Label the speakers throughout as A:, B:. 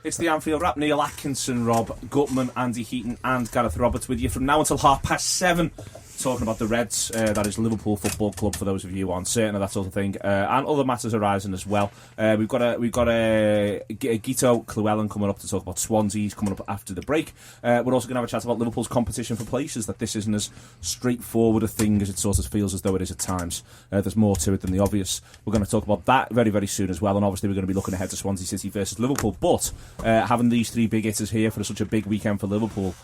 A: It's the Anfield Wrap. Neil Atkinson, Rob Gutmann, Andy Heaton and Gareth Roberts with you from now until 7:30, talking about the Reds, that is Liverpool Football Club for those of you who aren't certain of that sort of thing, and other matters arising as well. We've got a Guito Llewellyn coming up to talk about Swansea. He's coming up after the break. We're also going to have a chat about Liverpool's competition for places, that this isn't as straightforward a thing as it sort of feels as though it is at times. There's more to it than the obvious. We're going to talk about that very, very soon as well, and obviously we're going to be looking ahead to Swansea City versus Liverpool. But having these three big hitters here for such a big weekend for Liverpool,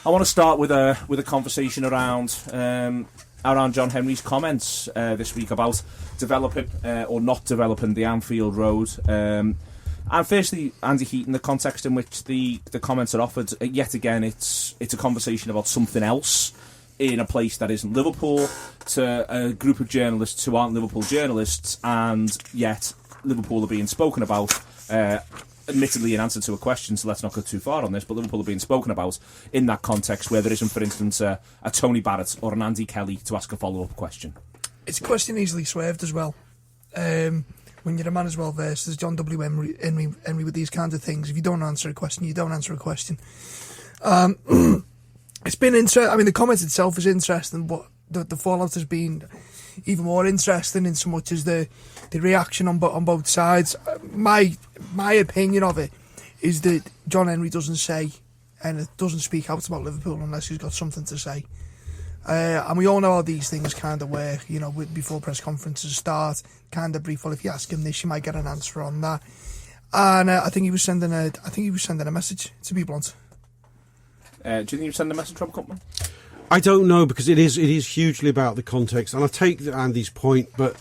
A: I want to start with a conversation around John Henry's comments this week about developing or not developing the Anfield Road. And firstly, Andy Heaton, the context in which the comments are offered. Yet again, it's a conversation about something else in a place that isn't Liverpool, to a group of journalists who aren't Liverpool journalists, and yet Liverpool are being spoken about. Admittedly in answer to a question, so let's not go too far on this, but Liverpool are being spoken about in that context where there isn't, for instance, a Tony Barrett or an Andy Kelly to ask a follow-up question.
B: It's a question easily swerved as well. When you're a man as well versed as John W. Henry with these kinds of things, if you don't answer a question, you don't answer a question. It's been interesting. I mean, the comment itself is interesting, but the fallout has been even more interesting in so much as the reaction on both sides. My opinion of it is that John Henry doesn't say and doesn't speak out about Liverpool unless he's got something to say. And we all know how these things kind of work, before press conferences start, kind of brief. Well, if you ask him this, you might get an answer on that. And I think he was sending a message, to be blunt.
A: Do you think he was sending a message, Rob Gutmann?
C: I don't know, because it is hugely about the context, and I take Andy's point, but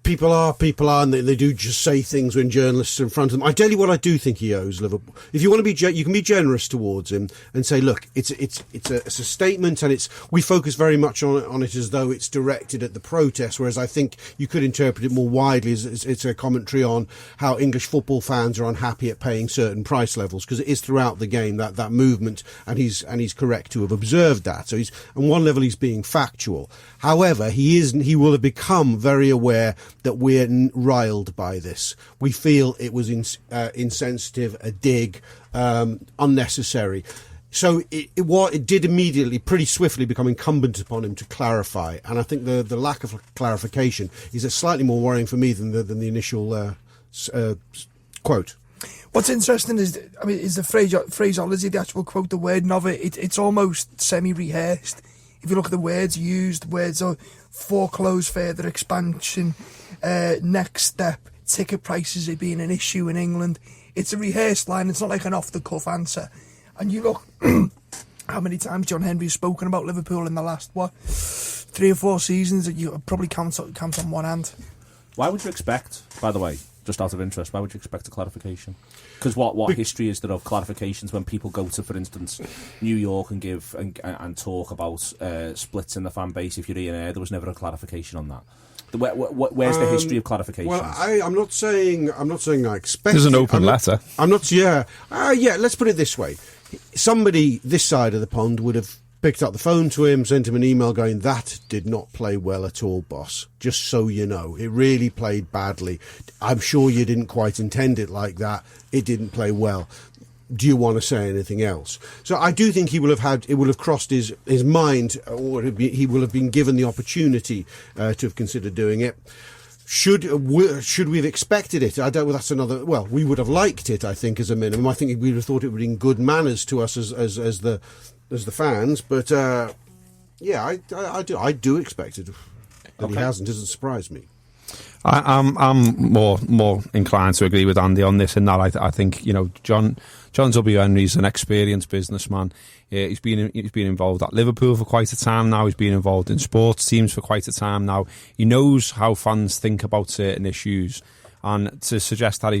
C: people are, and they do just say things when journalists are in front of them. I tell you what, I do think he owes Liverpool. If you want to be, you can be generous towards him and say, look, it's a statement, and we focus very much on it as though it's directed at the protest, whereas I think you could interpret it more widely as it's a commentary on how English football fans are unhappy at paying certain price levels, because it is throughout the game that movement, and he's correct to have observed that. So on one level he's being factual. However, he will have become very aware that we're riled by this. We feel it was insensitive, a dig, unnecessary. So it did immediately, pretty swiftly, become incumbent upon him to clarify. And I think the lack of clarification is slightly more worrying for me than the initial quote.
B: What's interesting is the phraseology, the actual quote, the wording of it. It's almost semi-rehearsed. If you look at the words used, words are foreclose further expansion, next step, ticket prices are being an issue in England. It's a rehearsed line. It's not like an off-the-cuff answer. And you look how many times John Henry's spoken about Liverpool in the last 3 or 4 seasons that you probably count on one hand.
A: Why would you expect, by the way, just out of interest, why would you expect a clarification? Because what history is there of clarifications when people go to, for instance, New York and give and talk about splits in the fan base? If you're there was never a clarification on that. Where's the history of clarifications?
C: Well, I'm not saying I expect.
D: There's an open letter.
C: I'm not. Yeah. Let's put it this way: somebody this side of the pond would have picked up the phone to him, sent him an email going, "That did not play well at all, boss. Just so you know, it really played badly. I'm sure you didn't quite intend it like that. It didn't play well. Do you want to say anything else?" So I do think it will have crossed his mind, or he will have been given the opportunity to have considered doing it. Should we have expected it? I don't. Well, that's another. Well, we would have liked it, I think, as a minimum. I think we would have thought it would be in good manners to us as the fans. But I do expect it. That he hasn't doesn't surprise me.
D: I'm more inclined to agree with Andy on this, in that I think John W. Henry's an experienced businessman. He's been involved at Liverpool for quite a time now. He's been involved in sports teams for quite a time now. He knows how fans think about certain issues, and to suggest that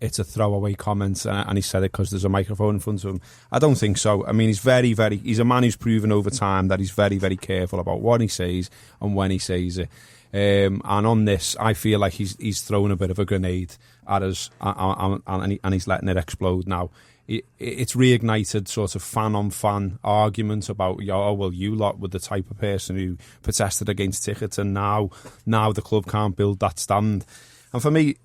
D: it's a throwaway comment and he said it because there's a microphone in front of him, I don't think so. I mean, he's he's a man who's proven over time that he's very, very careful about what he says and when he says it. And on this, I feel like he's thrown a bit of a grenade at us, and he's letting it explode now. It's reignited sort of fan-on-fan argument about, you lot were the type of person who protested against tickets, and now the club can't build that stand. And for me,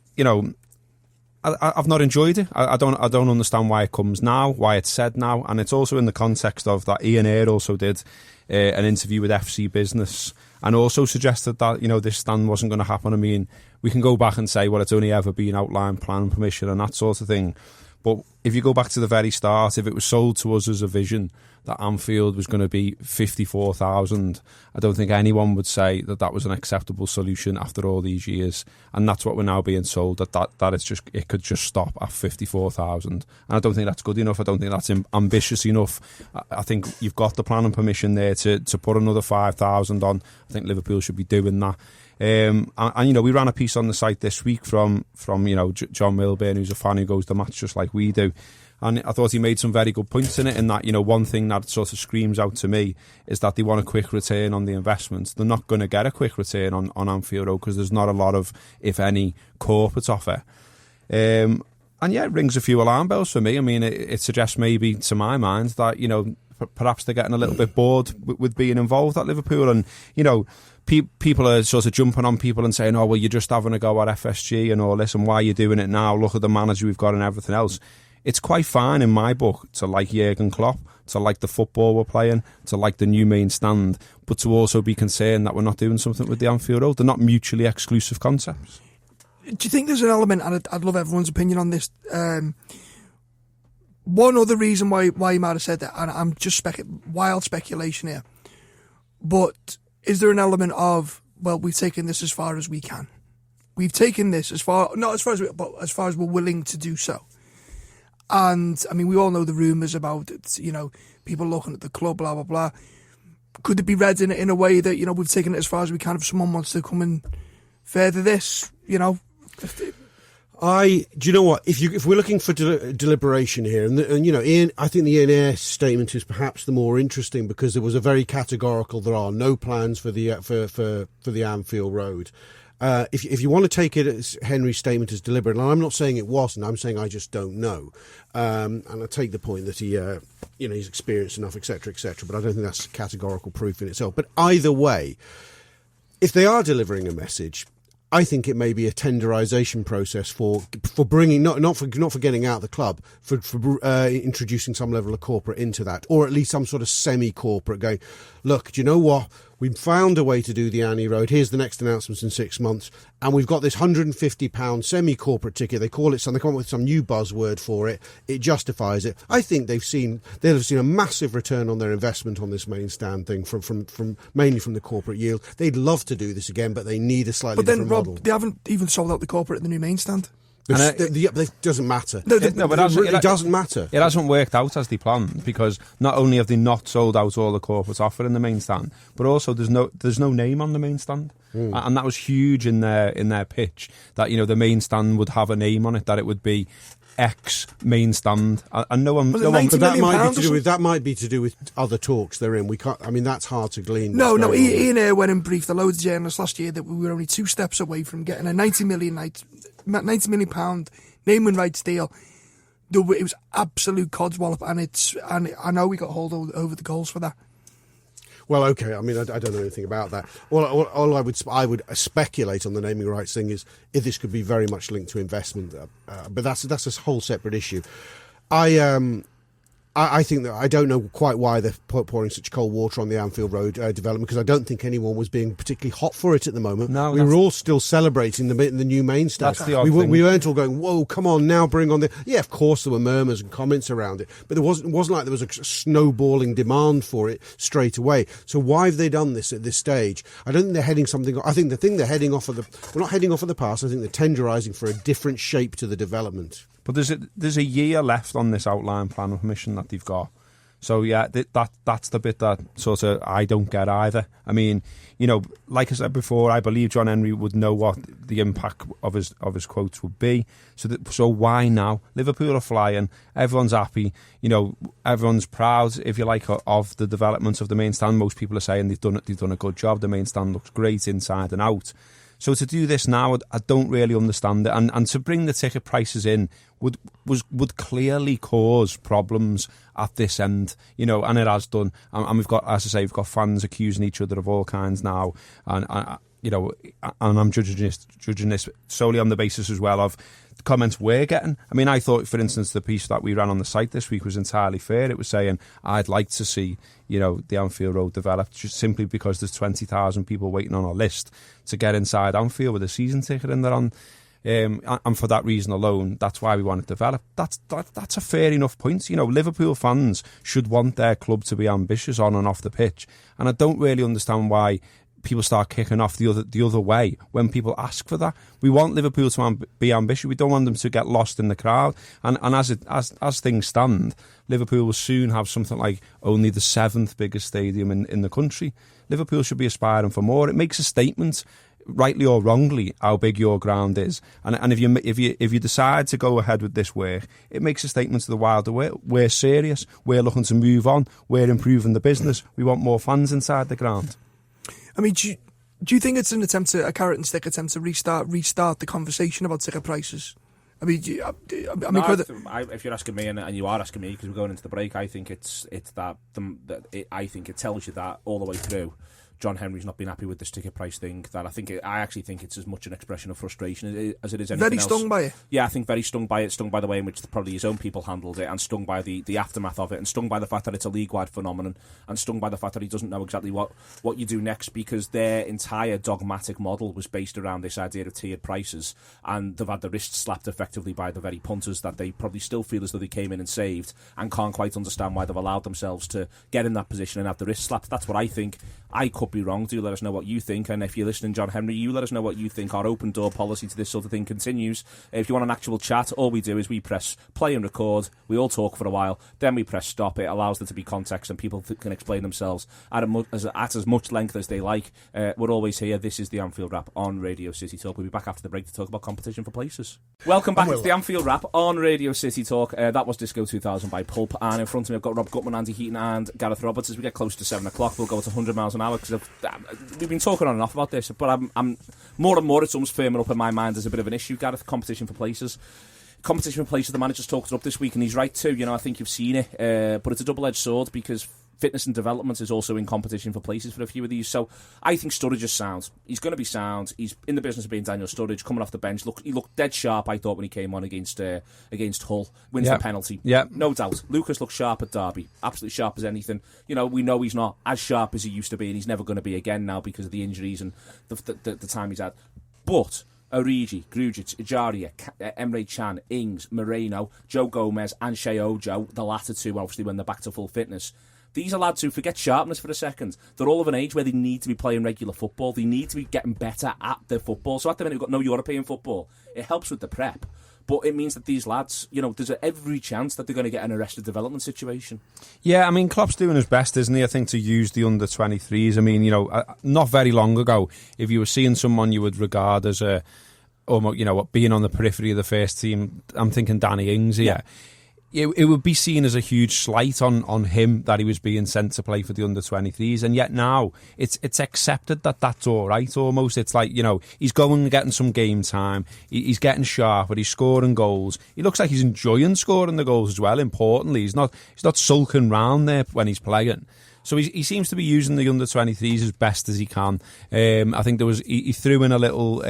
D: I've not enjoyed it. I don't understand why it comes now, why it's said now, and it's also in the context of that Ian Eyre also did an interview with FC Business and also suggested that, you know, this stand wasn't going to happen. I mean, we can go back and say, well, it's only ever been outlined, plan, permission and that sort of thing. But if you go back to the very start, if it was sold to us as a vision that Anfield was going to be 54,000, I don't think anyone would say that that was an acceptable solution after all these years. And that's what we're now being told, that it could just stop at 54,000. And I don't think that's good enough. I don't think that's ambitious enough. I think you've got the plan and permission there to put another 5,000 on. I think Liverpool should be doing that. And you know, we ran a piece on the site this week from you know, John Milburn, who's a fan who goes to match just like we do, and I thought he made some very good points in it, in that, you know, one thing that sort of screams out to me is that they want a quick return on the investments. They're not going to get a quick return on Anfield Road because there's not a lot of, if any, corporate offer. And yeah, it rings a few alarm bells for me. I mean, it suggests maybe, to my mind, that, you know, perhaps they're getting a little bit bored with being involved at Liverpool, and, you know, people are sort of jumping on people and saying, oh, well, you're just having a go at FSG and all this, and why are you doing it now? Look at the manager we've got and everything else. It's quite fine in my book to like Jurgen Klopp, to like the football we're playing, to like the new main stand, but to also be concerned that we're not doing something with the Anfield Road. They're not mutually exclusive concepts.
B: Do you think there's an element, and I'd love everyone's opinion on this, one other reason why you might have said that, and I'm just wild speculation here, but is there an element of, well, we've taken this as far as we can. We've taken this as far, not as far as but as far as we're willing to do so. And, I mean, we all know the rumours about it, you know, people looking at the club, blah, blah, blah. Could it be read in a way that, you know, we've taken it as far as we can if someone wants to come and further this, you know?
C: Do you know what? If we're looking for deliberation here, and you know, I think the Ian Eyre statement is perhaps the more interesting, because it was a very categorical. There are no plans for the Anfield Road. If you want to take it as Henry's statement as deliberate, and I'm not saying it wasn't, I'm saying I just don't know. And I take the point that he, you know, he's experienced enough, etc., etc. But I don't think that's categorical proof in itself. But either way, if they are delivering a message, I think it may be a tenderisation process for bringing not for getting out of the club, for introducing some level of corporate into that, or at least some sort of semi-corporate going, look, do you know what? We've found a way to do the Annie Road. Here's the next announcements in 6 months. And we've got this £150 semi-corporate ticket. They call it something. They come up with some new buzzword for it. It justifies it. I think they'll have seen a massive return on their investment on this main stand thing from mainly from the corporate yield. They'd love to do this again, but they need a slightly different model.
B: Rob, they haven't even sold out the corporate at the new main stand.
C: It doesn't matter.
D: It
C: doesn't matter.
D: It hasn't worked out as they planned, because not only have they not sold out all the corporate offer in the main stand, but also there's no name on the main stand, and that was huge in their pitch, that, you know, the main stand would have a name on it, that it would be X main stand, and no one.
B: But
C: that might be to do with other talks they're in. We can't. I mean, that's hard to glean.
B: No. Ian Eyre went and briefed a load of journalists last year that we were only 2 steps away from getting a £90 million naming rights deal. It was absolute codswallop, and I know we got hauled over the goals for that.
C: Well, okay. I mean, I don't know anything about that. All I would speculate on the naming rights thing is if this could be very much linked to investment, but that's a whole separate issue. I think that I don't know quite why they're pouring such cold water on the Anfield Road development, because I don't think anyone was being particularly hot for it at the moment. No, we were all still celebrating the new main stand.
D: That's the odd thing.
C: We weren't all going, whoa, come on now, bring on the... Yeah, of course there were murmurs and comments around it, but it wasn't like there was a snowballing demand for it straight away. So why have they done this at this stage? I don't think they're heading something... I think the thing they're heading off of we're not heading off of the past. I think they're tenderising for a different shape to the development.
D: But there's a year left on this outline plan of permission that they've got. So yeah, that's the bit that sort of I don't get either. I mean, you know, like I said before, I believe John Henry would know what the impact of his quotes would be. So why now? Liverpool are flying. Everyone's happy. You know, everyone's proud, if you like, of the development of the main stand. Most people are saying they've done a good job. The main stand looks great inside and out. So to do this now, I don't really understand it. And to bring the ticket prices in would clearly cause problems at this end, you know, and it has done. And we've got, as I say, we've got fans accusing each other of all kinds now. And and I'm judging this solely on the basis as well of the comments we're getting. I mean, I thought, for instance, the piece that we ran on the site this week was entirely fair. It was saying, I'd like to see, the Anfield Road developed, just simply because there's 20,000 people waiting on a list to get inside Anfield with a season ticket and they're on. And for that reason alone, that's why we want it developed. That's a fair enough point. Liverpool fans should want their club to be ambitious on and off the pitch, and I don't really understand why people start kicking off the other way when people ask for that. We want Liverpool to be ambitious. We don't want them to get lost in the crowd. And as things stand, Liverpool will soon have something like only the 7th biggest stadium in the country. Liverpool should be aspiring for more. It makes a statement, rightly or wrongly, how big your ground is, and if you decide to go ahead with this work, it makes a statement to the wider world. We're serious. We're looking to move on. We're improving the business. We want more fans inside the ground.
B: I mean, do you think it's a carrot and stick attempt to restart the conversation about ticket prices? I mean,
A: if you're asking me, and you are asking me because we're going into the break, I think I think it tells you that all the way through. John Henry's not been happy with this ticket price thing. That I actually think it's as much an expression of frustration as it is anything else.
B: Very stung by it.
A: Yeah, I think very stung by it, stung by the way in which probably his own people handled it, and stung by the aftermath of it, and stung by the fact that it's a league-wide phenomenon, and stung by the fact that he doesn't know exactly what you do next, because their entire dogmatic model was based around this idea of tiered prices, and they've had the wrists slapped effectively by the very punters that they probably still feel as though they came in and saved, and can't quite understand why they've allowed themselves to get in that position and have the wrists slapped. That's what I think. I could be wrong. Do let us know what you think, and if you're listening, John Henry, you let us know what you think. Our open door policy to this sort of thing continues. If you want an actual chat, all we do is we press play and record, we all talk for a while, then we press stop. It allows there to be context and people can explain themselves at as much length as they like. We're always here. This is the Anfield Wrap on Radio City Talk. We'll be back after the break to talk about competition for places. Welcome back. It's the Anfield Wrap on Radio City Talk. That was Disco 2000 by Pulp, and in front of me I've got Rob Gutmann, Andy Heaton and Gareth Roberts. As we get close to 7 o'clock, we'll go to 100 miles an hour, because we've been talking on and off about this, but I'm more and more, it's almost firming up in my mind as a bit of an issue, Gareth. Competition for places, the manager's talked it up this week, and he's right too. I think you've seen it, but it's a double-edged sword, because fitness and development is also in competition for places for a few of these. So I think Sturridge is sound. He's going to be sound. He's in the business of being Daniel Sturridge, coming off the bench. He looked dead sharp, I thought, when he came on against Hull. Wins the penalty. Yeah. No doubt. Lucas looked sharp at Derby. Absolutely sharp as anything. We know he's not as sharp as he used to be, and he's never going to be again now because of the injuries and the time he's had. But Origi, Grujic, Ejaria, Emre Can, Ings, Moreno, Joe Gomez and Shea Ojo, the latter two obviously when they're back to full fitness. These are lads who, forget sharpness for a second, they're all of an age where they need to be playing regular football. They need to be getting better at their football. So at the minute we've got no European football. It helps with the prep, but it means that these lads, there's every chance that they're going to get an arrested development situation.
D: Yeah, I mean, Klopp's doing his best, isn't he, I think, to use the under-23s. I mean, not very long ago, if you were seeing someone you would regard as being on the periphery of the first team, I'm thinking Danny Ings here. Yeah. It would be seen as a huge slight on him that he was being sent to play for the under-23s, and yet now it's accepted that that's all right almost. It's like, he's going and getting some game time, he's getting sharper, he's scoring goals. He looks like he's enjoying scoring the goals as well, importantly. He's not sulking round there when he's playing. So he seems to be using the under-23s as best as he can. I think he threw in a little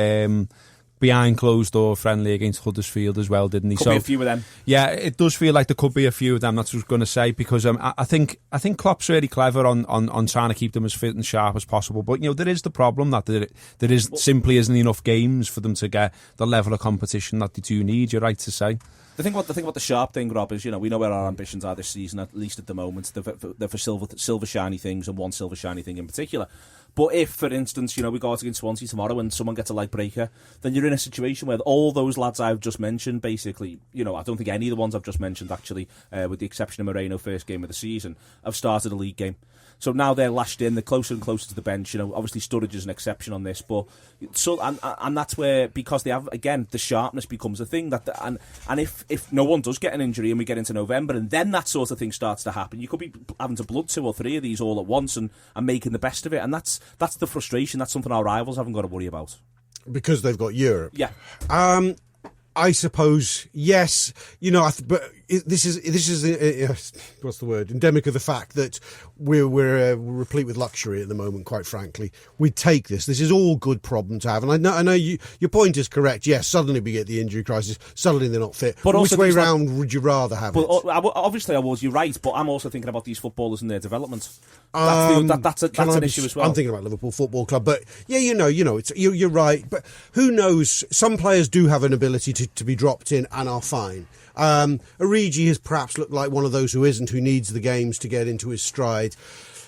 D: behind closed door friendly against Huddersfield as well, didn't he?
A: Could be a few of them.
D: Yeah, it does feel like there could be a few of them. That's what I was going to say, because I think Klopp's really clever on trying to keep them as fit and sharp as possible. But there is the problem that there simply isn't enough games for them to get the level of competition that they do need. You're right to say.
A: The thing about the sharp thing, Rob, is we know where our ambitions are this season, at least at the moment. They're for silver shiny things, and one silver shiny thing in particular. But if, for instance, we go out against Swansea tomorrow and someone gets a light breaker, then you're in a situation where all those lads I've just mentioned, basically, I don't think any of the ones I've just mentioned, actually, with the exception of Moreno, first game of the season, have started a league game. So now they're lashed in, they're closer and closer to the bench. Obviously Sturridge is an exception on this, but and that's where, because they have, again, the sharpness becomes a thing and if no one does get an injury and we get into November and then that sort of thing starts to happen, you could be having to blood 2 or 3 of these all at once and making the best of it, and that's the frustration. That's something our rivals haven't got to worry about because
C: they've got Europe.
A: Yeah.
C: I suppose, yes, but this is what's the word? Endemic of the fact that we're replete with luxury at the moment. Quite frankly, we take this. This is all good problem to have, and I know your point is correct. Yes, suddenly we get the injury crisis. Suddenly they're not fit. But which way round would you rather have it?
A: Obviously, you're right, but I'm also thinking about these footballers and their development. That's an issue as well.
C: I'm thinking about Liverpool Football Club, but yeah, you're right. But who knows? Some players do have an ability to be dropped in and are fine. Origi has perhaps looked like one of those who isn't, who needs the games to get into his stride.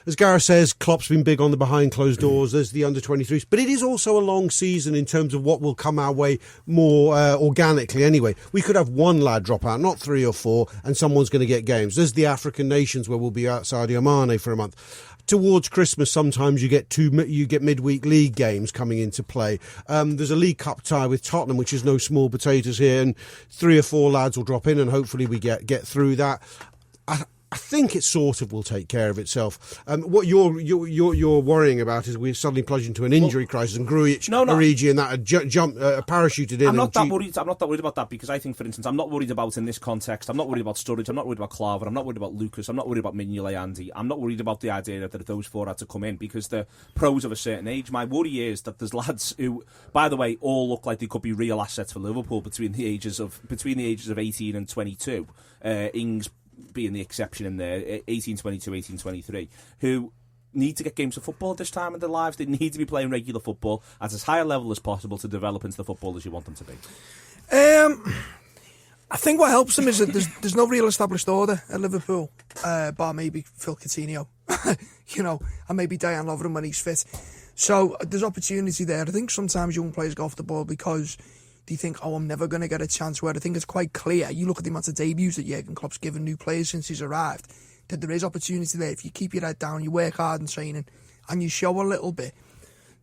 C: As Gareth says, Klopp's been big on the behind closed doors. There's the under-23s. But it is also a long season in terms of what will come our way more organically anyway. We could have one lad drop out, not 3 or 4, and someone's going to get games. There's the African nations where we'll be out Sadio Mane for a month. Towards Christmas, sometimes you get midweek league games coming into play. There's a League Cup tie with Tottenham, which is no small potatoes here, and 3 or 4 lads will drop in, and hopefully we get through that. I think it sort of will take care of itself. What you're worrying about is we're suddenly plunged into an injury crisis, and Grujic, Origi, and that parachuted in.
A: I'm not that worried about that, because I think, for instance, I'm not worried about in this context. I'm not worried about Sturridge. I'm not worried about Klaver. I'm not worried about Lucas. I'm not worried about Mignolet, Andy. I'm not worried about the idea that those 4 had to come in because they're pros of a certain age. My worry is that there's lads who, by the way, all look like they could be real assets for Liverpool between the ages of 18 and 22. Ings being the exception in there, 18-22, 18-23, who need to get games of football at this time in their lives. They need to be playing regular football at as high a level as possible to develop into the footballers you want them to be.
B: I think what helps them is that there's no real established order at Liverpool, bar maybe Phil Coutinho, and maybe Diane Lovren when he's fit. So there's opportunity there. I think sometimes young players go off the ball because they think, I'm never going to get a chance, where I think it's quite clear. You look at the amount of debuts that Jurgen Klopp's given new players since he's arrived, that there is opportunity there. If you keep your head down, you work hard in training, and you show a little bit,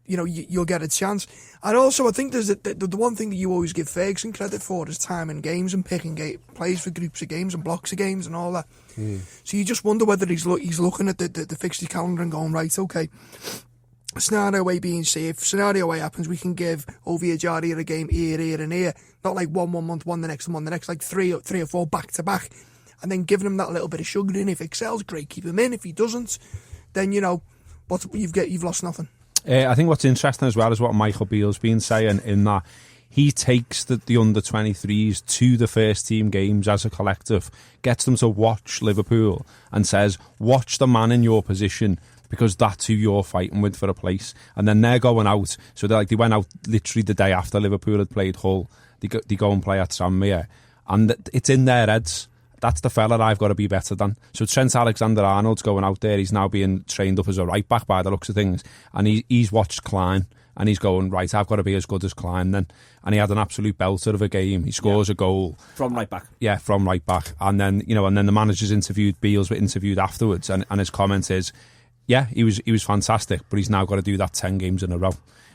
B: you'll get a chance. And also, I think there's the one thing that you always give Ferguson credit for is time in games and picking players for groups of games and blocks of games and all that. So you just wonder whether he's looking at the fixture calendar and going, right, okay, scenario A being safe, scenario A happens, we can give Oviajaria a game here and here, not like one month, one the next, like three or 4 back to back, and then giving him that little bit of sugar in. If he excels, great, keep him in. If he doesn't, then you've lost nothing.
D: I think what's interesting as well is what Michael Beale's been saying, in that he takes the under-23s to the first team games as a collective, gets them to watch Liverpool and says, watch the man in your position, because that's who you're fighting with for a place. And then they're going out. So they went out literally the day after Liverpool had played Hull. They go and play at Tranmere. And it's in their heads. That's the fella I've got to be better than. So Trent Alexander-Arnold's going out there. He's now being trained up as a right-back by the looks of things. And he's watched Klein. And he's going, right, I've got to be as good as Klein then. And he had an absolute belter of a game. He scores a goal.
A: From right back.
D: Yeah, from right back. And then, and then the manager's Beale's interviewed afterwards. And his comment is, yeah, he was fantastic, but he's now got to do that 10 games in a row.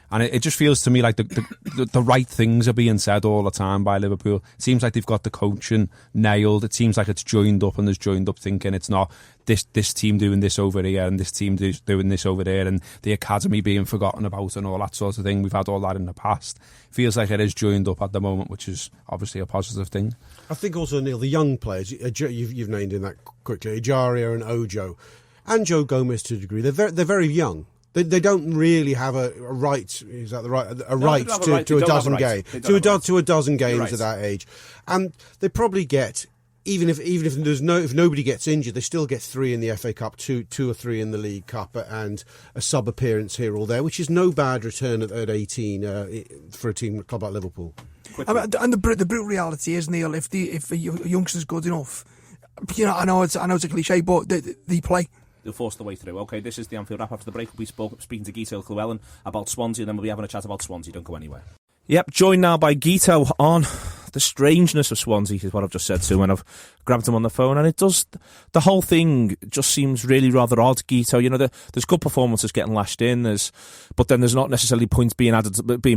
D: And it just feels to me like the right things are being said all the time by Liverpool. It seems like they've got the coaching nailed. It seems like it's joined up, and there's joined up thinking. It's not this team doing this over here and this team doing this over there, and the academy being forgotten about and all that sort of thing. We've had all that in the past. Feels like it is joined up at the moment, which is obviously a positive thing.
C: I think also, Neil, the young players, you've named in that quickly, Ejaria and Ojo, and Joe Gomez to a degree, they're very young. They don't really have a right. Is that the right? A right to a dozen games. To a dozen games at that age, and they probably get, even if nobody gets injured, they still get 3 in the FA Cup, 2 or 3 in the League Cup, and a sub appearance here or there, which is no bad return at 18 for a club like Liverpool.
B: And the brutal reality is, Neil, if a youngster's good enough, I know it's a cliche, but they play.
A: They'll force the way through. Okay, this is the Anfield wrap. After the break, we'll be speaking to Guito Llewellyn about Swansea, and then we'll be having a chat about Swansea. Don't go anywhere. Yep, joined now by Guito on the strangeness of Swansea, is what I've just said to him, and I've grabbed him on the phone, and the whole thing just seems really rather odd, Guito. There's good performances getting lashed in, but then there's not necessarily points being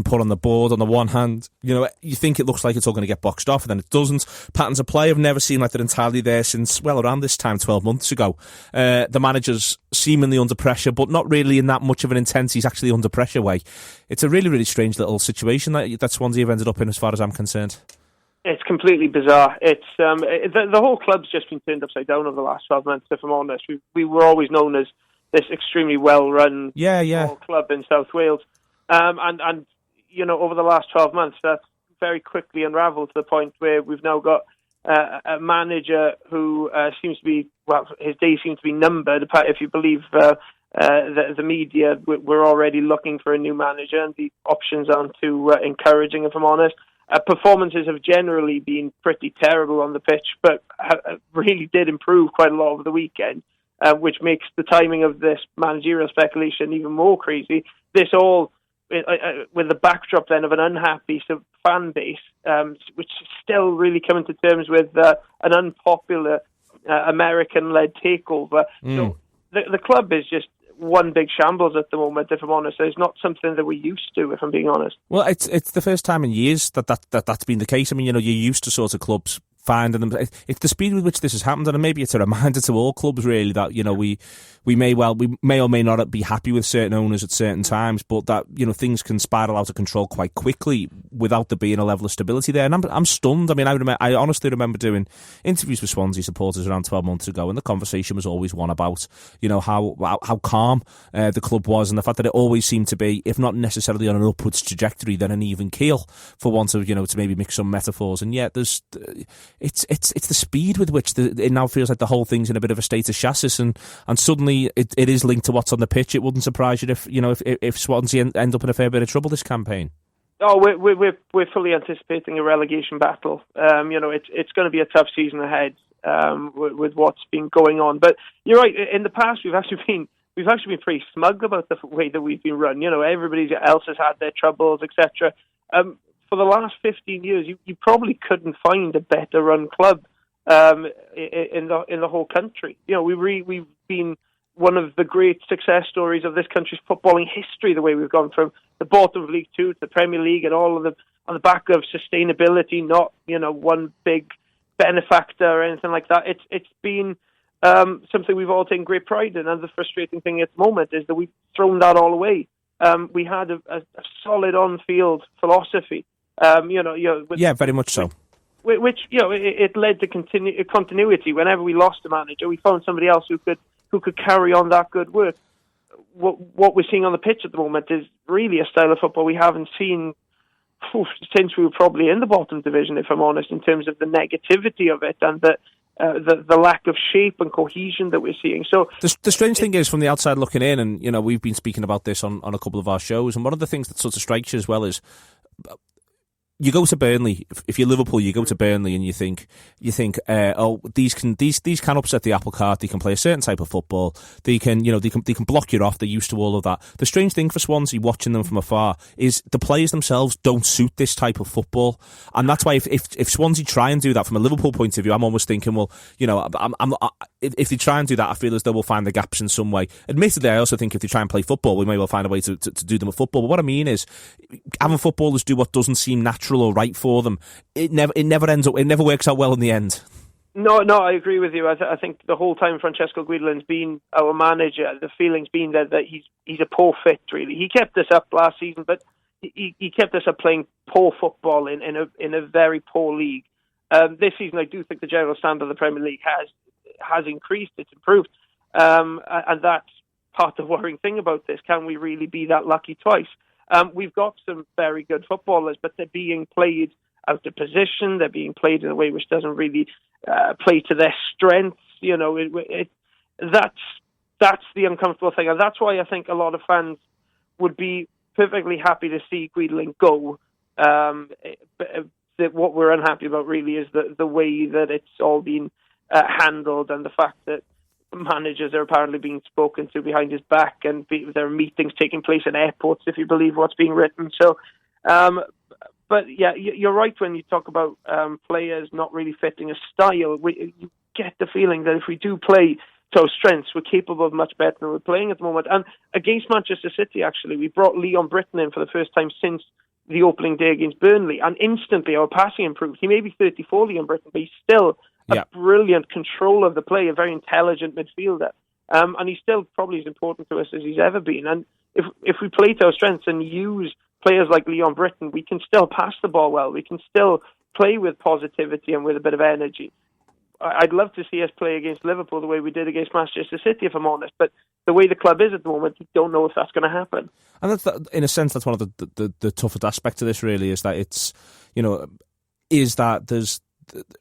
A: put on the board on the one hand. You think it looks like it's all going to get boxed off, and then it doesn't. Patterns of play have never seemed like they're entirely there since, around this time 12 months ago. The manager's seemingly under pressure, but not really in that much of an intense, he's actually under pressure way. It's a really, really strange little situation that Swansea have ended up in, as far as I'm concerned.
E: It's completely bizarre. It's the whole club's just been turned upside down over the last 12 months, if I'm honest. We were always known as this extremely well-run club in South Wales. And over the last 12 months, that's very quickly unravelled to the point where we've now got a manager who seems to be, his days seem to be numbered. If you believe the media, we're already looking for a new manager, and the options aren't too encouraging, if I'm honest. Performances have generally been pretty terrible on the pitch, but really did improve quite a lot over the weekend, which makes the timing of this managerial speculation even more crazy. This all with the backdrop then of an unhappy fan base, which is still really coming to terms with an unpopular American-led takeover. So the club is just one big shambles at the moment, if I'm honest. It's not something that we're used to, if I'm being honest.
A: Well, it's the first time in years that's been the case. I mean, you're used to sort of clubs finding them. It's the speed with which this has happened, and maybe it's a reminder to all clubs really that we may or may not be happy with certain owners at certain times, but that things can spiral out of control quite quickly without there being a level of stability there. And I'm stunned. I mean, I honestly remember doing interviews with Swansea supporters around 12 months ago, and the conversation was always one about how calm the club was, and the fact that it always seemed to be, if not necessarily on an upwards trajectory, then an even keel, for want of to maybe mix some metaphors. And yet there's it's the speed with which it now feels like the whole thing's in a bit of a state of chassis, and suddenly it is linked to what's on the pitch. It wouldn't surprise you if Swansea end up in a fair bit of trouble this campaign.
E: Oh, we're fully anticipating a relegation battle. It's going to be a tough season ahead with what's been going on. But you're right. In the past, we've actually been pretty smug about the way that we've been run. Everybody else has had their troubles, etc. For the last 15 years, you probably couldn't find a better run club in the whole country. We've been one of the great success stories of this country's footballing history, the way we've gone from the bottom of League Two to the Premier League, and all of them on the back of sustainability, not one big benefactor or anything like that. It's been something we've all taken great pride in, and the frustrating thing at the moment is that we've thrown that all away. We had a solid on-field philosophy.
A: Very much so.
E: Which it led to continuity. Whenever we lost a manager, we found somebody else who could carry on that good work. What we're seeing on the pitch at the moment is really a style of football we haven't seen since we were probably in the bottom division, if I'm honest, in terms of the negativity of it and the lack of shape and cohesion that we're seeing. So
A: the strange thing is, from the outside looking in, and we've been speaking about this on a couple of our shows, and one of the things that sort of strikes you as well is, you go to Burnley. If you're Liverpool, you go to Burnley and you think, these can upset the apple cart. They can play a certain type of football. They can block you off. They're used to all of that. The strange thing for Swansea, watching them from afar, is the players themselves don't suit this type of football, and that's why if Swansea try and do that from a Liverpool point of view, I'm almost thinking, well, if they try and do that, I feel as though we'll find the gaps in some way. Admittedly, I also think if they try and play football, we may well find a way to do them with football. But what I mean is, having footballers do what doesn't seem natural or right for them, it never works out well in the end.
E: No, I agree with you. I think the whole time Francesco Guidolin's been our manager, the feeling's been that he's a poor fit, really. He kept us up last season, but he kept us up playing poor football in a very poor league. This season, I do think the general standard of the Premier League has increased, it's improved, and that's part of the worrying thing about this. Can we really be that lucky twice? We've got some very good footballers, but they're being played out of position. They're being played in a way which doesn't really play to their strengths. That's the uncomfortable thing, and that's why I think a lot of fans would be perfectly happy to see Guidolin go. What we're unhappy about really is the way that it's all been handled, and the fact that managers are apparently being spoken to behind his back, and there are meetings taking place in airports, if you believe what's being written. So, but yeah, you're right when you talk about players not really fitting a style. You get the feeling that if we do play to our strengths, we're capable of much better than we're playing at the moment. And against Manchester City, actually, we brought Leon Britton in for the first time since the opening day against Burnley, and instantly our passing improved. He may be 34, Leon Britton, but he's still a brilliant control of the play, a very intelligent midfielder. And he's still probably as important to us as he's ever been. And if we play to our strengths and use players like Leon Britton, we can still pass the ball well. We can still play with positivity and with a bit of energy. I'd love to see us play against Liverpool the way we did against Manchester City, if I'm honest. But the way the club is at the moment, you don't know if that's going to happen.
A: And that's, in a sense, that's one of the toughest aspects of this, really, is that it's, is that there's...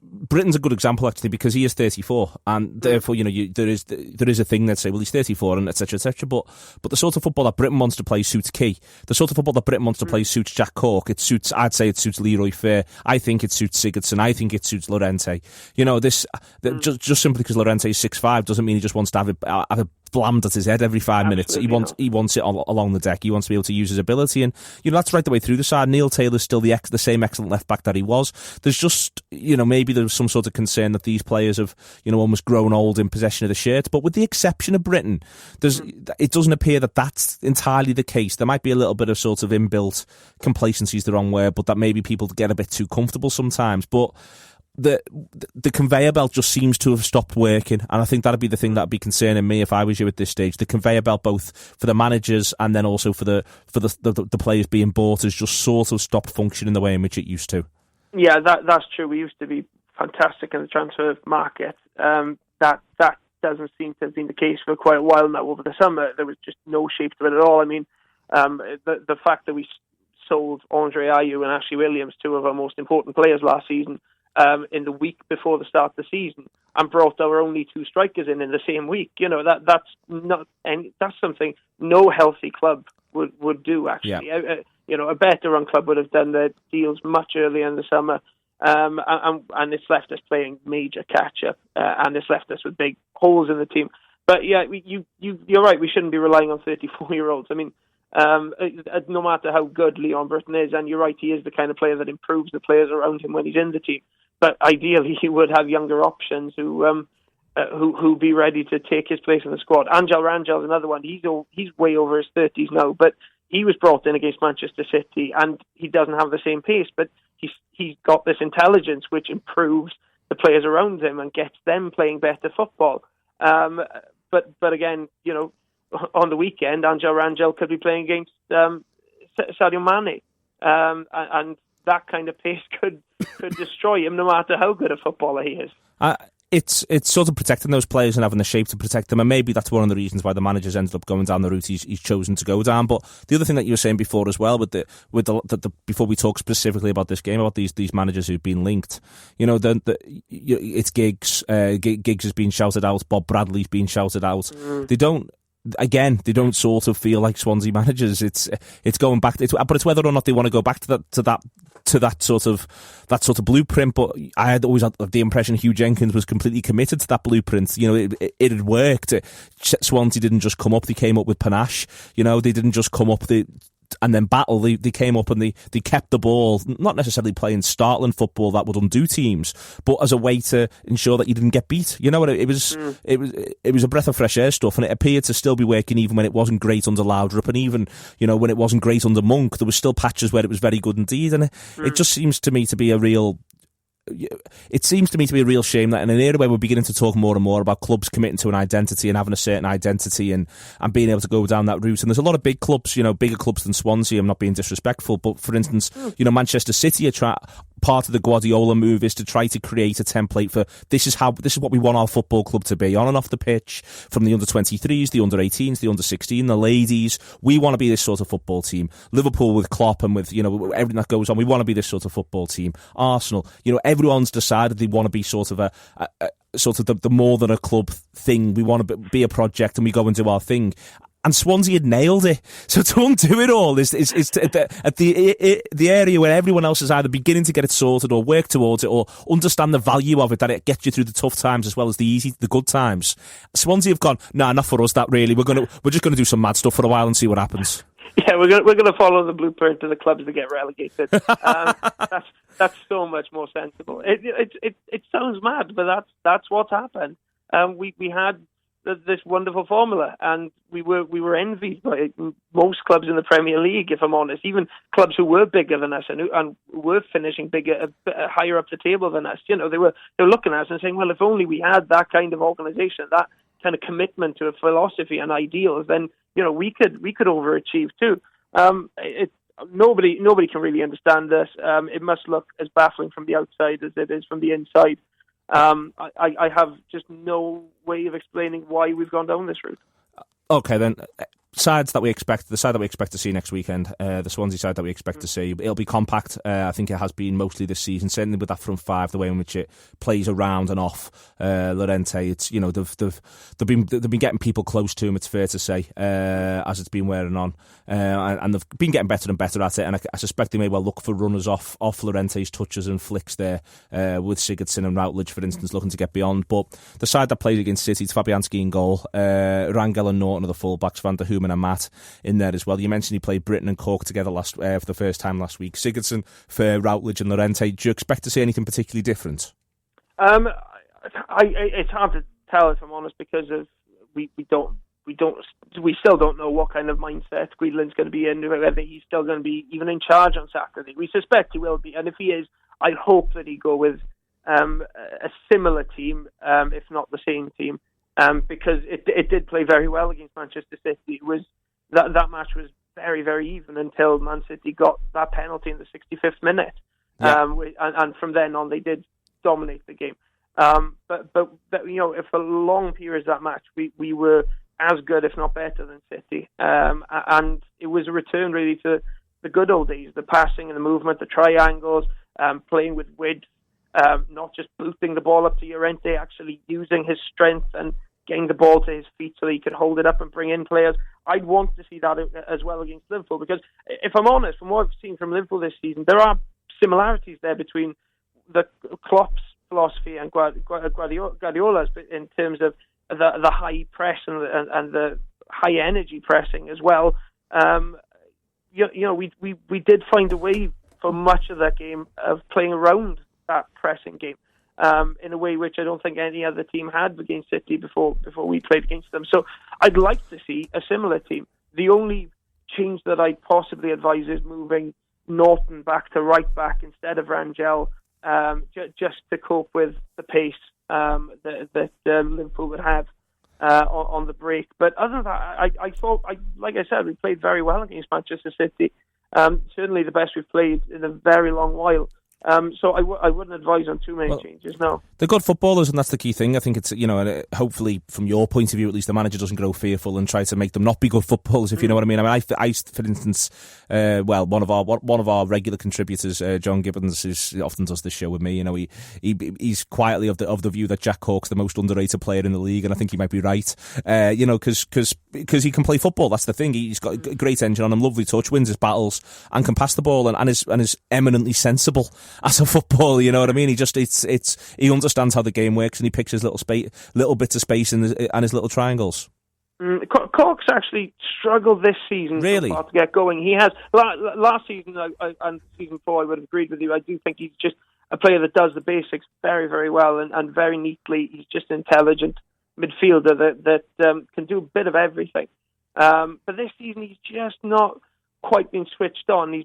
A: Britain's a good example, actually, because he is 34, and therefore, there is a thing that say, well, he's 34, and etc., etc. But the sort of football that Britain wants to play suits Key. The sort of football that Britain wants to play suits Jack Cork. I'd say it suits Leroy Fair. I think it suits Sigurdsson. I think it suits Llorente. Just simply because Llorente is 6'5" doesn't mean he just wants to have it blammed at his head every 5 minutes. He wants it along the deck. He wants to be able to use his ability, and that's right the way through the side. Neil Taylor's still the same excellent left back that he was. There's just maybe there's some sort of concern that these players have almost grown old in possession of the shirt. But with the exception of Britain, it doesn't appear that that's entirely the case. There might be a little bit of sort of inbuilt complacency is the wrong word, but that maybe people get a bit too comfortable sometimes. But the conveyor belt just seems to have stopped working, and I think that'd be the thing that'd be concerning me if I was you at this stage. The conveyor belt, both for the managers and then also for the players being bought, has just sort of stopped functioning the way in which it used to.
E: Yeah, that's true. We used to be fantastic in the transfer market. That doesn't seem to have been the case for quite a while now. Over the summer, there was just no shape to it at all. I mean, the fact that we sold Andre Ayew and Ashley Williams, two of our most important players last season, in the week before the start of the season, and brought our only two strikers in the same week. That's something no healthy club would do, actually. Yeah. A better run club would have done their deals much earlier in the summer, and it's left us playing major catch up, and it's left us with big holes in the team. But yeah, you're right. We shouldn't be relying on 34-year-olds. I mean, no matter how good Leon Britton is, and you're right, he is the kind of player that improves the players around him when he's in the team. But ideally, he would have younger options who be ready to take his place in the squad. Angel Rangel is another one. He's way over his 30s now, but he was brought in against Manchester City, and he doesn't have the same pace, but he's got this intelligence which improves the players around him and gets them playing better football. But again, on the weekend, Angel Rangel could be playing against Sadio Mane, and that kind of pace could destroy him, no matter how good a footballer he is.
A: It's sort of protecting those players and having the shape to protect them, and maybe that's one of the reasons why the manager's ended up going down the route he's chosen to go down. But the other thing that you were saying before as well, with the before we talk specifically about this game, about these managers who've been linked, it's Giggs. Giggs has been shouted out. Bob Bradley's been shouted out. They don't sort of feel like Swansea managers. It's going back, but it's whether or not they want to go back to that sort of blueprint. But I had always had the impression Hugh Jenkins was completely committed to that blueprint. It had worked. Swansea didn't just come up; they came up with panache. They didn't just come up and then battle. They came up and they kept the ball, not necessarily playing startling football that would undo teams, but as a way to ensure that you didn't get beat. It was a breath of fresh air stuff, and it appeared to still be working even when it wasn't great under Laudrup, and even when it wasn't great under Monk. There was still patches where it was very good indeed, and it just seems to me to be a real. It seems to me to be a real shame that in an era where we're beginning to talk more and more about clubs committing to an identity and having a certain identity and being able to go down that route, and there's a lot of big clubs, bigger clubs than Swansea. I'm not being disrespectful, but for instance, Manchester City are part of the Guardiola move is to try to create a template for this is what we want our football club to be on and off the pitch, from the under-23s, the under-18s, the under-16, the ladies. We want to be this sort of football team. Liverpool with Klopp and with everything that goes on, we want to be this sort of football team. Arsenal, everyone's decided they want to be sort of the more than a club thing. We want to be a project, and we go and do our thing. And Swansea had nailed it. So to undo it all is at the area where everyone else is either beginning to get it sorted or work towards it or understand the value of it, that it gets you through the tough times as well as the good times. Swansea have gone, nah, not for us that really. We're just gonna do some mad stuff for a while and see what happens.
E: Yeah, we're gonna follow the blueprint of the clubs that get relegated. That's so much more sensible. It sounds mad, but that's what's happened. We had this wonderful formula, and we were envied by most clubs in the Premier League, if I'm honest. Even clubs who were bigger than us and were finishing bigger, higher up the table than us. They were looking at us and saying, well, if only we had that kind of organisation, that kind of commitment to a philosophy and ideals, then we could overachieve too. nobody can really understand this. It must look as baffling from the outside as it is from the inside. I have just no way of explaining why we've gone down this route.
A: Okay, then. The side that we expect to see next weekend, the Swansea side that we expect to see, it'll be compact. I think it has been mostly this season, certainly with that front five, the way in which it plays around and off Llorente. It's they've been getting people close to him. It's fair to say, as it's been wearing on, and they've been getting better and better at it. And I suspect they may well look for runners off Llorente's touches and flicks there, with Sigurdsson and Routledge, for instance, looking to get beyond. But the side that plays against City, it's Fabianski in goal, Rangel and Norton are the fullbacks, Van der Hoomen and Matt in there as well. You mentioned he played Britton and Cork together for the first time last week. Sigurdsson for Routledge and Llorente. Do you expect to see anything particularly different?
E: It's hard to tell, if I'm honest, because of we still don't know what kind of mindset Guidelin's going to be in, whether he's still going to be even in charge on Saturday. We suspect he will be, and if he is, I hope that he go with a similar team, if not the same team. Because it did play very well against Manchester City. It was that match was very, very even until Man City got that penalty in the 65th minute, and from then on they did dominate the game. But if for long periods of that match we were as good, if not better, than City, and it was a return really to the good old days, the passing and the movement, the triangles, playing with width, not just booting the ball up to Llorente, actually using his strength and getting the ball to his feet so that he could hold it up and bring in players. I'd want to see that as well against Liverpool, because if I'm honest, from what I've seen from Liverpool this season, there are similarities there between the Klopp's philosophy and Guardiola's in terms of the high press and the high energy pressing as well. We did find a way for much of that game of playing around that pressing game. In a way which I don't think any other team had against City before we played against them. So I'd like to see a similar team. The only change that I'd possibly advise is moving Norton back to right back instead of Rangel, just to cope with the pace that Liverpool would have on the break. But other than that, I thought, like I said, we played very well against Manchester City. Certainly the best we've played in a very long while. So I wouldn't advise on too many changes, no.
A: They're good footballers, and that's the key thing. I think it's, hopefully from your point of view at least, the manager doesn't grow fearful and try to make them not be good footballers, if you know what I mean. I for instance, one of our regular contributors, John Gibbons, who often does this show with me, he's quietly of the view that Jack Cork's the most underrated player in the league, and I think he might be right. Because he can play football. That's the thing. He's got a great engine on him, lovely touch, wins his battles, and can pass the ball, and is eminently sensible as a footballer, you know what I mean? He understands how the game works, and he picks his little bits of space and his little triangles.
E: Cork's actually struggled this season
A: really
E: to get going. He has last season and season 4. I would have agreed with you. I do think he's just a player that does the basics very, very well and very neatly. He's just an intelligent midfielder that can do a bit of everything. But this season, he's just not quite been switched on. He's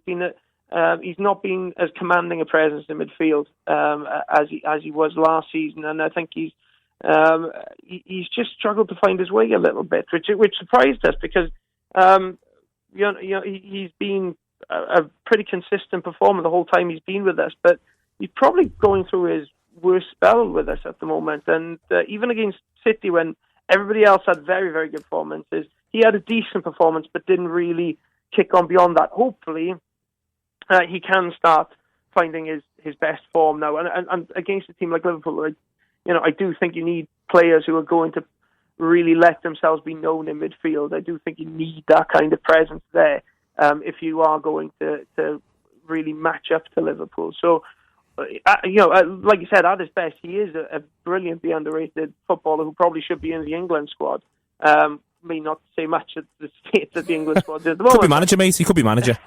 E: not been as commanding a presence in midfield as he was last season, and I think he's just struggled to find his way a little bit, which surprised us because he's been a pretty consistent performer the whole time he's been with us, but he's probably going through his worst spell with us at the moment. And even against City, when everybody else had very, very good performances, he had a decent performance but didn't really kick on beyond that. Hopefully he can start finding his best form now. And against a team like Liverpool, I do think you need players who are going to really let themselves be known in midfield. I do think you need that kind of presence there if you are going to really match up to Liverpool. So, like you said, at his best, he is a brilliantly underrated footballer who probably should be in the England squad. May not say much at the state that the England squad is at the moment.
A: Could be manager, mate. He could be manager.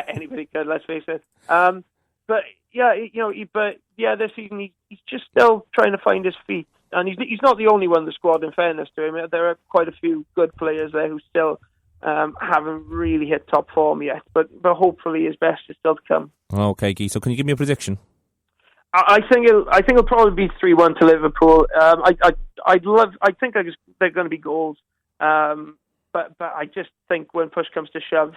E: Anybody could, let's face it. But this season he's just still trying to find his feet, and he's not the only one in the squad. In fairness to him, there are quite a few good players there who still haven't really hit top form yet. But hopefully his best is still to come.
A: Okay, Guy. So can you give me a prediction?
E: I think it'll probably be 3-1 to Liverpool. I think they're going to be goals. But I just think when push comes to shove,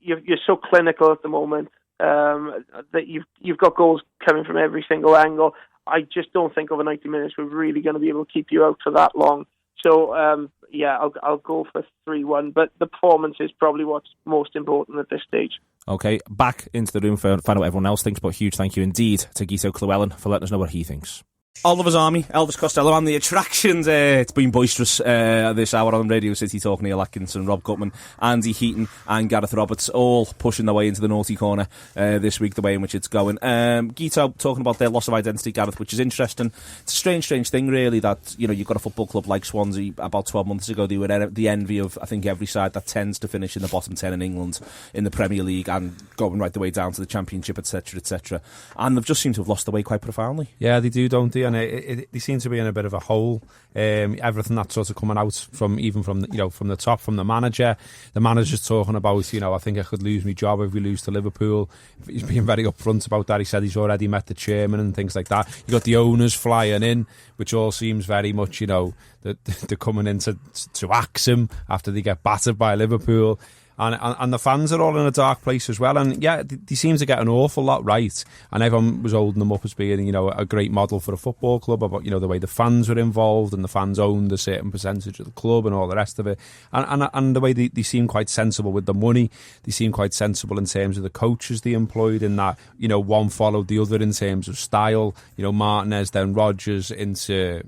E: you're so clinical at the moment that you've got goals coming from every single angle. I just don't think over 90 minutes we're really going to be able to keep you out for that long. So, I'll go for 3-1, but the performance is probably what's most important at this stage.
A: Okay, back into the room for find out what everyone else thinks, but a huge thank you indeed to Guito Llewellyn for letting us know what he thinks. Oliver's Army, Elvis Costello and the attractions. It's been boisterous this hour on Radio City Talk. Neil Atkinson, Rob Gutmann, Andy Heaton and Gareth Roberts all pushing their way into the naughty corner this week, the way in which it's going. Guito talking about their loss of identity, Gareth, which is interesting. It's a strange thing really that, you've got a football club like Swansea. About 12 months ago they were the envy of, I think, every side that tends to finish in the bottom 10 in England in the Premier League and going right the way down to the Championship, etc. And they've just seemed to have lost their way quite profoundly.
D: Yeah, they do, don't they? And they seem to be in a bit of a hole. Everything that's sort of coming out from the top, from the manager. The manager's talking about, I think I could lose my job if we lose to Liverpool. He's being very upfront about that. He said he's already met the chairman and things like that. You got the owners flying in, which all seems very much, that they're coming in to axe him after they get battered by Liverpool. And the fans are all in a dark place as well. And yeah, they seem to get an awful lot right. And everyone was holding them up as being, a great model for a football club about, the way the fans were involved and the fans owned a certain percentage of the club and all the rest of it. And the way they seem quite sensible with the money. They seem quite sensible in terms of the coaches they employed in that, one followed the other in terms of style. Martinez, then Rodgers into...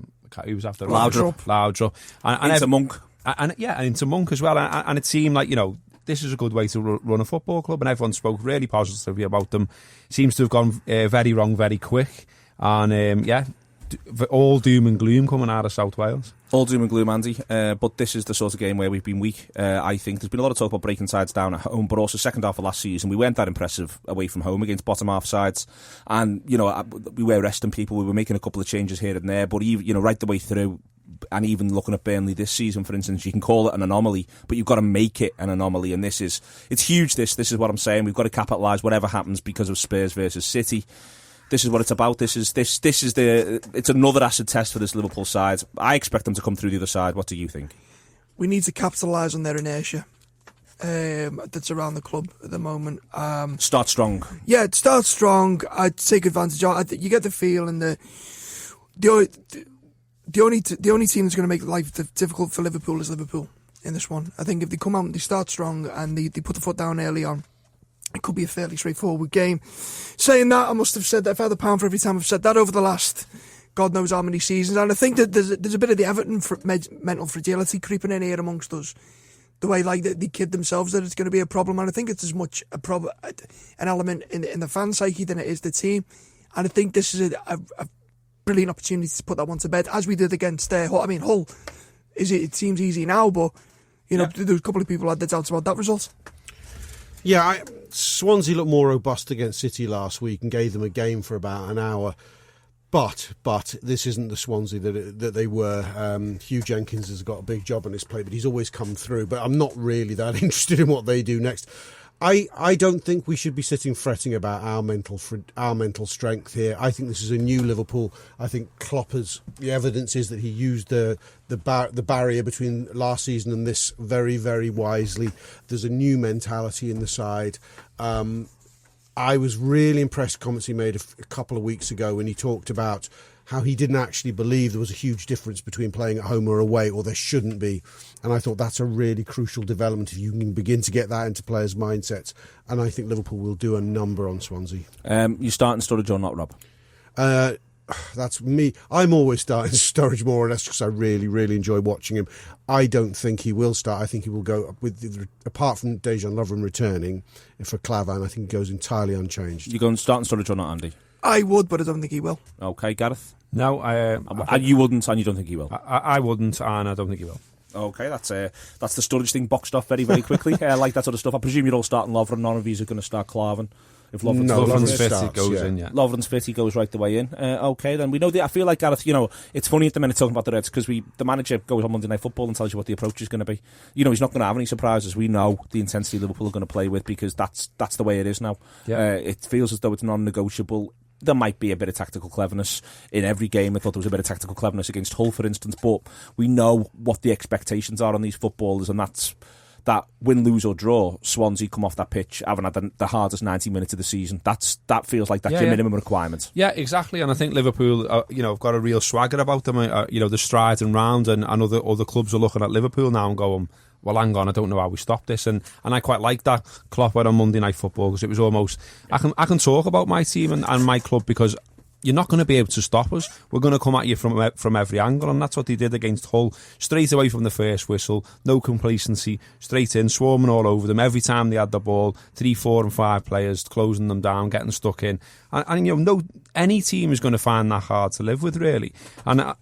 D: Who was after Laudrup. And
A: into Monk.
D: And into Monk as well. And it seemed like, this is a good way to run a football club, and everyone spoke really positively about them. Seems to have gone very wrong very quick, and all doom and gloom coming out of South Wales.
A: All doom and gloom, Andy, but this is the sort of game where we've been weak. I think there's been a lot of talk about breaking sides down at home, but also second half of last season we weren't that impressive away from home against bottom half sides, and we were resting people, we were making a couple of changes here and there, but even right the way through. And even looking at Burnley this season, for instance, you can call it an anomaly, but you've got to make it an anomaly. And it's huge. This is what I'm saying. We've got to capitalise whatever happens because of Spurs versus City. This is what it's about. It's another acid test for this Liverpool side. I expect them to come through the other side. What do you think?
B: We need to capitalise on their inertia that's around the club at the moment.
A: Start strong.
B: Yeah, start strong. I'd take advantage of it. You get the feel and the only team that's going to make life difficult for Liverpool is Liverpool in this one. I think if they come out and they start strong and they put the foot down early on, it could be a fairly straightforward game. Saying that, I must have said that I've had a pound for every time I've said that over the last God knows how many seasons. And I think that there's a bit of the Everton mental fragility creeping in here amongst us. The way they kid themselves that it's going to be a problem. And I think it's as much an element in the fan psyche than it is the team. And I think this is a brilliant opportunity to put that one to bed, as we did against Hull. I mean, Hull, it seems easy now, but there was a couple of people who had their doubts about that result.
C: Yeah, Swansea looked more robust against City last week and gave them a game for about an hour. But this isn't the Swansea that they were. Hugh Jenkins has got a big job on his plate, but he's always come through. But I'm not really that interested in what they do next. I don't think we should be sitting fretting about our mental strength here. I think this is a new Liverpool. I think Klopp the evidence is that he used the barrier between last season and this very, very wisely. There's a new mentality in the side. I was really impressed with comments he made a couple of weeks ago when he talked about how he didn't actually believe there was a huge difference between playing at home or away, or there shouldn't be. And I thought that's a really crucial development if you can begin to get that into players' mindsets. And I think Liverpool will do a number on Swansea.
A: You starting Sturridge or not, Rob?
C: That's me. I'm always starting Sturridge more or less because I really, really enjoy watching him. I don't think he will start. I think he will go apart from Dejan Lovren returning for Klavan. I think he goes entirely unchanged.
A: You going starting Sturridge or not, Andy?
B: I would, but I don't think he will.
A: Okay, Gareth?
D: No,
A: you wouldn't, and you don't think he will?
D: I wouldn't, and I don't think he will.
A: Okay, that's the Sturridge thing boxed off very, very quickly. I like that sort of stuff. I presume you're all starting Lovren. None of you are going to start Klavan. If
D: Lovren's fit, he goes in, yeah.
A: Lovren's fit, he goes right the way in. Okay, then we know that. I feel like, Gareth, it's funny at the minute talking about the Reds because the manager goes on Monday Night Football and tells you what the approach is going to be. He's not going to have any surprises. We know the intensity Liverpool are going to play with because that's the way it is now. Yeah. It feels as though it's non-negotiable. There might be a bit of tactical cleverness in every game. I thought there was a bit of tactical cleverness against Hull, for instance, but we know what the expectations are on these footballers, and that's that win, lose or draw, Swansea come off that pitch having had the hardest 90 minutes of the season. That feels like that's your minimum requirement.
D: Yeah, exactly. And I think Liverpool, have got a real swagger about them. They're striding round, and other clubs are looking at Liverpool now and going, well, hang on, I don't know how we stop this. And I quite like that Klopp went on Monday Night Football, because it was almost, I can talk about my team and my club, because you're not going to be able to stop us. We're going to come at you from every angle, and that's what they did against Hull. Straight away from the first whistle, no complacency, straight in, swarming all over them. Every time they had the ball, 3, 4 and 5 players closing them down, getting stuck in. And any team is going to find that hard to live with, really. And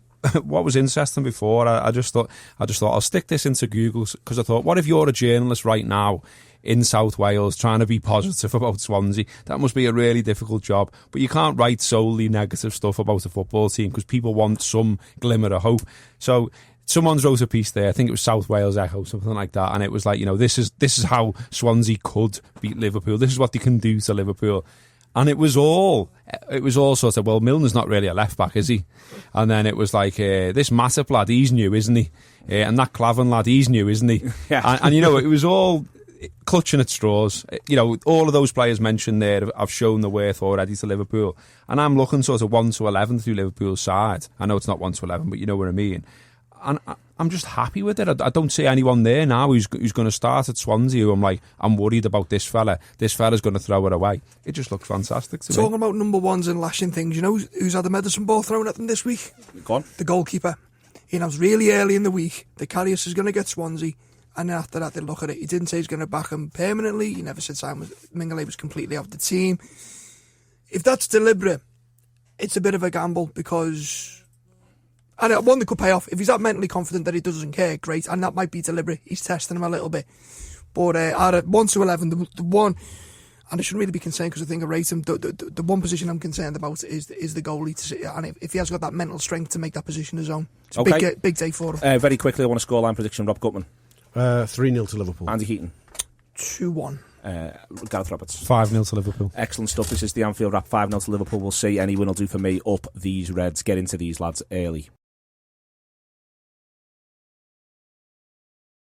D: what was interesting before, I just thought I'll stick this into Google, because I thought, what if you're a journalist right now in South Wales trying to be positive about Swansea? That must be a really difficult job. But you can't write solely negative stuff about a football team, because people want some glimmer of hope. So someone's wrote a piece there, I think it was South Wales Echo, something like that, and it was like, this is how Swansea could beat Liverpool. This is what they can do to Liverpool. And it was all sort of, well, Milner's not really a left back, is he? And then it was like, this Matip lad, he's new, isn't he? And that Clavan lad, he's new, isn't he? Yeah. And it was all clutching at straws. All of those players mentioned there have shown the worth already to Liverpool. And I'm looking sort of 1 to 11 through Liverpool's side. I know it's not 1 to 11, but you know what I mean. And I'm just happy with it. I don't see anyone there now who's going to start at Swansea who I'm worried about this fella. This fella's going to throw it away. It just looks fantastic to me.
B: Talking about number ones and lashing things, who's had the medicine ball thrown at them this week?
A: Go on.
B: The goalkeeper. He knows really early in the week the Karius is going to get Swansea, and then after that they look at it. He didn't say he's going to back him permanently. He never said Mingale was completely off the team. If that's deliberate, it's a bit of a gamble, because... And one that could pay off. If he's that mentally confident that he doesn't care, great. And that might be deliberate. He's testing him a little bit. But out of 1 to 11, the one, and I shouldn't really be concerned because I think I rate him, the one position I'm concerned about is the goalie. And if he has got that mental strength to make that position his own, it's a big day for him.
A: Very quickly, I want a scoreline prediction. Rob Gutmann.
C: 3-0 to Liverpool.
A: Andy Heaton.
B: 2-1.
A: Gareth Roberts.
D: 5-0 to Liverpool.
A: Excellent stuff. This is the Anfield Wrap. 5-0 to Liverpool. We'll see. Any win will do for me. Up these Reds. Get into these lads early.